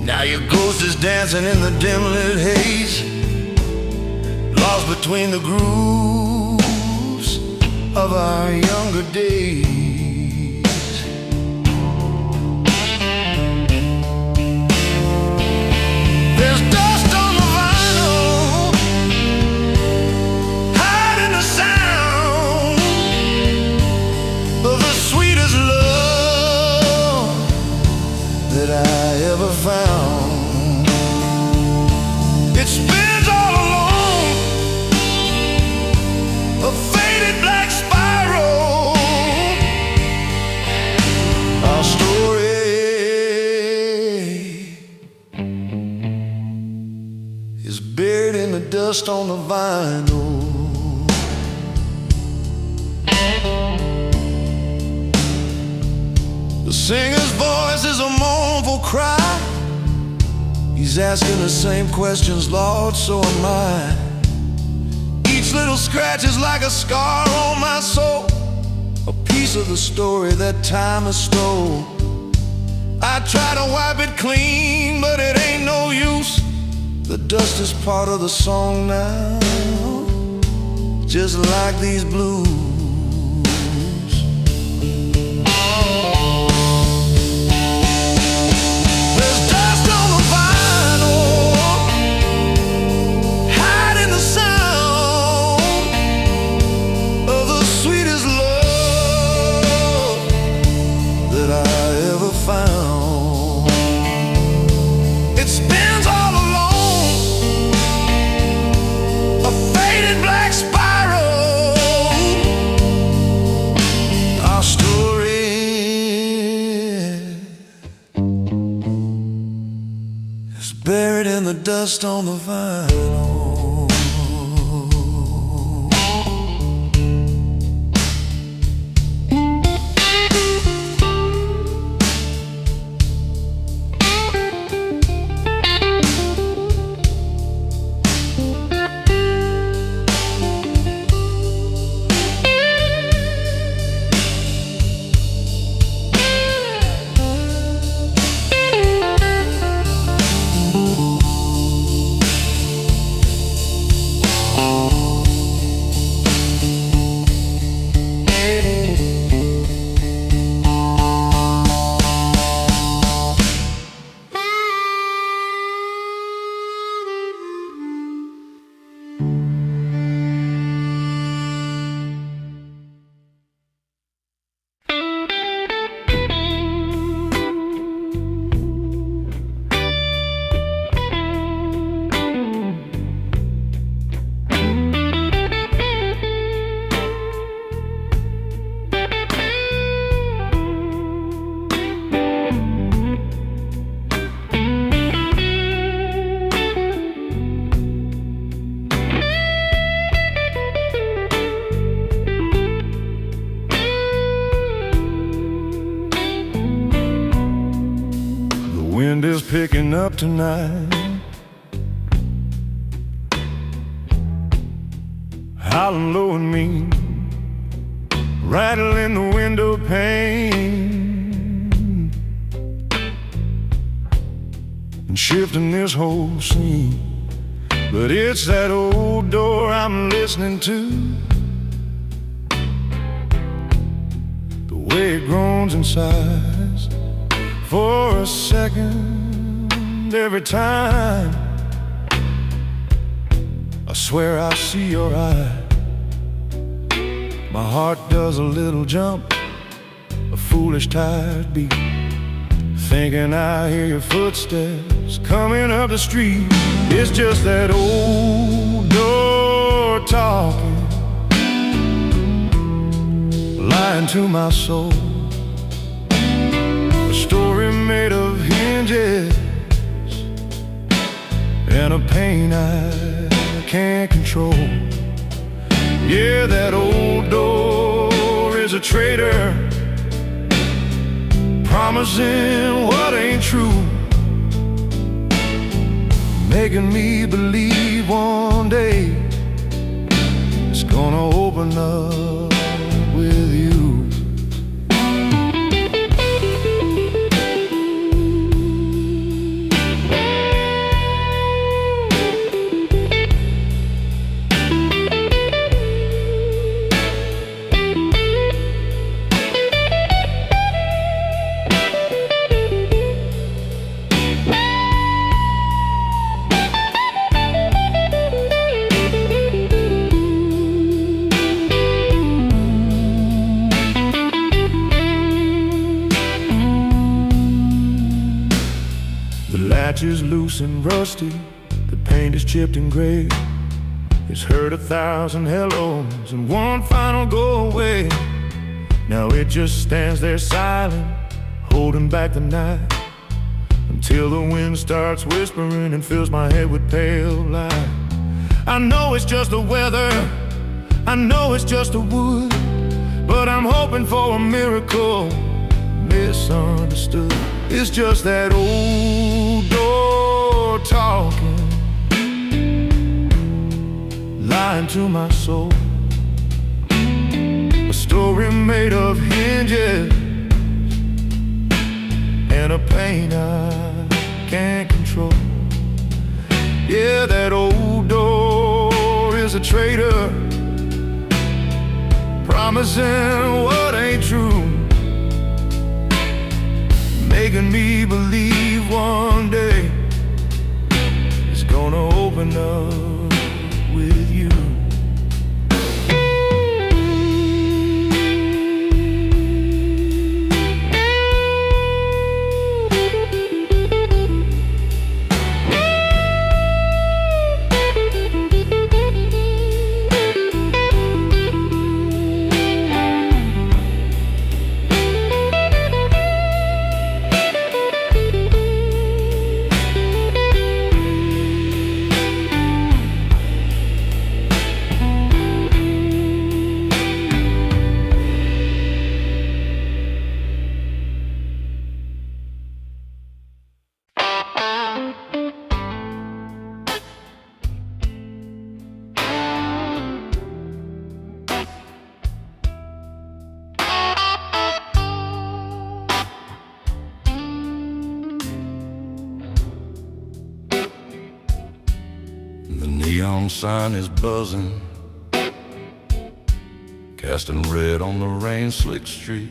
Now your ghost is dancing in the dim lit haze, lost between the grooves of our younger days. There's dust on the vinyl, hiding the sound of the sweetest love that I ever found. It spins all alone, a faded black spiral dust on the vinyl. The singer's voice is a mournful cry. He's asking the same questions, Lord, so am I. Each little scratch is like a scar on my soul, a piece of the story that time has stole. I try to wipe it clean, but it ain't no use. The dust is part of the song now, just like these blues. There's dust on the vinyl, hiding the sound of the sweetest love that I ever found. It spins all alone, a faded black spiral. Our story is buried in the dust on the vinyl. The wind is picking up tonight, howling low and mean, rattling the window pane, and shifting this whole scene. But it's that old door I'm listening to, the way it groans and sighs for a second every time. I swear I see your eye. My heart does a little jump, a foolish tired beat, thinking I hear your footsteps coming up the street. It's just that old door talking, lying to my soul. A story made of hinges and a pain I can't control. Yeah, that old door is a traitor, promising what ain't true, making me believe one day it's gonna open up with you. The latch is loose and rusty, the paint is chipped and gray. It's heard 1,000 hellos and one final go away. Now it just stands there silent, holding back the night, until the wind starts whispering and fills my head with pale light. I know it's just the weather, I know it's just the wood, but I'm hoping for a miracle. Misunderstood. It's just that old door talking, lying to my soul. A story made of hinges and a pain I can't control. Yeah, that old door is a traitor, promising what ain't true, making me believe one day it's gonna open up with you. The neon sign is buzzing, casting red on the rain-slick street.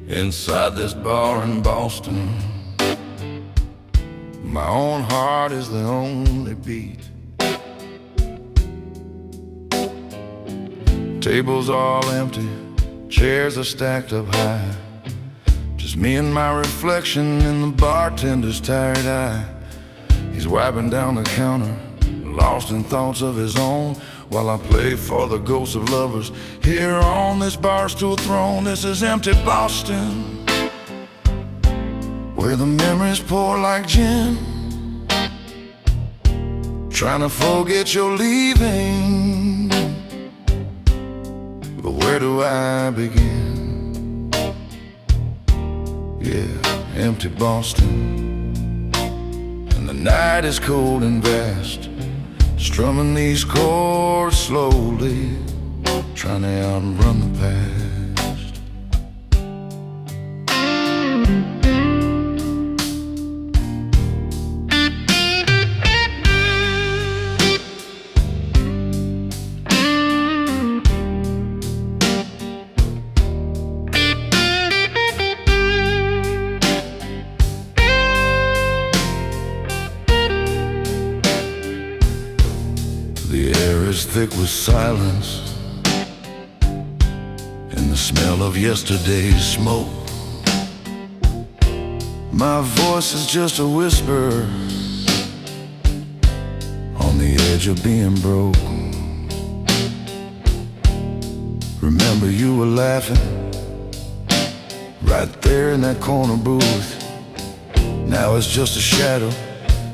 Inside this bar in Boston, my own heart is the only beat. Tables all empty, chairs are stacked up high, just me and my reflection in the bartender's tired eye. He's wiping down the counter, lost in thoughts of his own, while I play for the ghosts of lovers here on this barstool throne. This is empty Boston, where the memories pour like gin, trying to forget you're leaving, but where do I begin? Yeah, empty Boston. The night is cold and vast, strumming these chords slowly, trying to outrun the past. The air is thick with silence and the smell of yesterday's smoke. My voice is just a whisper on the edge of being broke. Remember you were laughing right there in that corner booth. Now it's just a shadow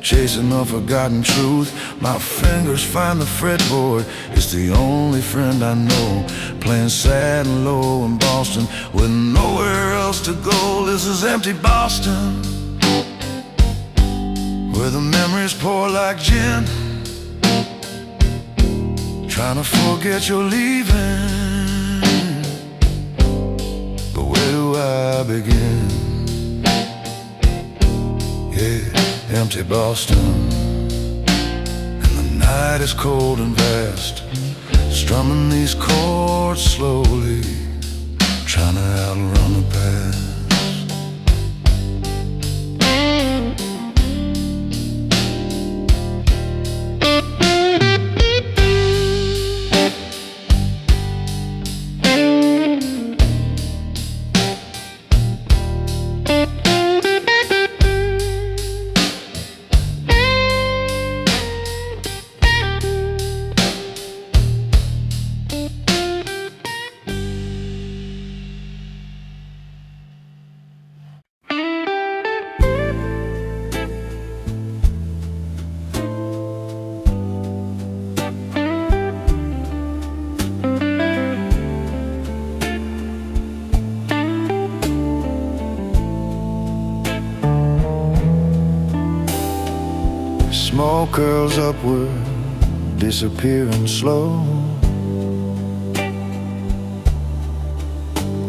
chasing a forgotten truth. My fingers find the fretboard, it's the only friend I know, playing sad and low in Boston with nowhere else to go. This is empty Boston, where the memories pour like gin, trying to forget you're leaving, but where do I begin? Yeah, empty Boston. The night is cold and vast, strumming these chords slowly, trying to outrun the past. smoke curls upward, disappearing slow.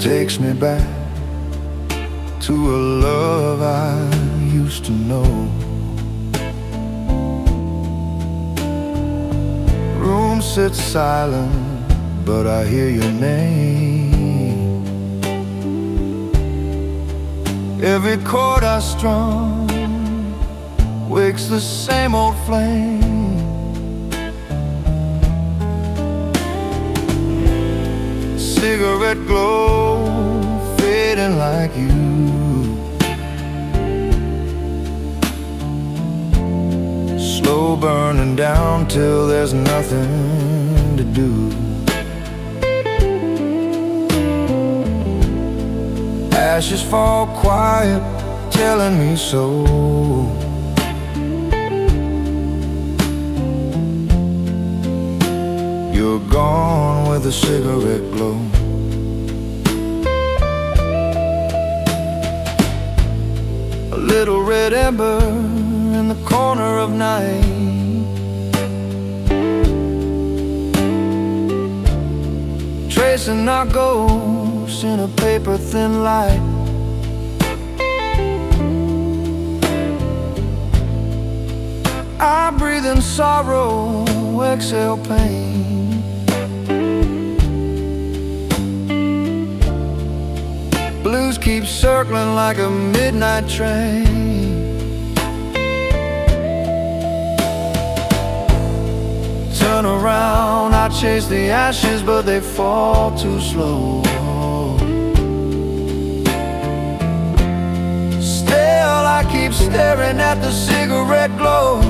Takes me back to a love I used to know. Room sits silent, but I hear your name. Every chord I strum wakes the same old flame. Cigarette glow fading like you. Slow burning down till there's nothing to do. Ashes fall quiet, telling me so. You're gone with a cigarette glow. A little red ember in the corner of night, tracing our ghosts in a paper-thin light. I breathe in sorrow, exhale pain. Blues keep circling like a midnight train. Turn around, I chase the ashes, but they fall too slow. Still I keep staring at the cigarette glow.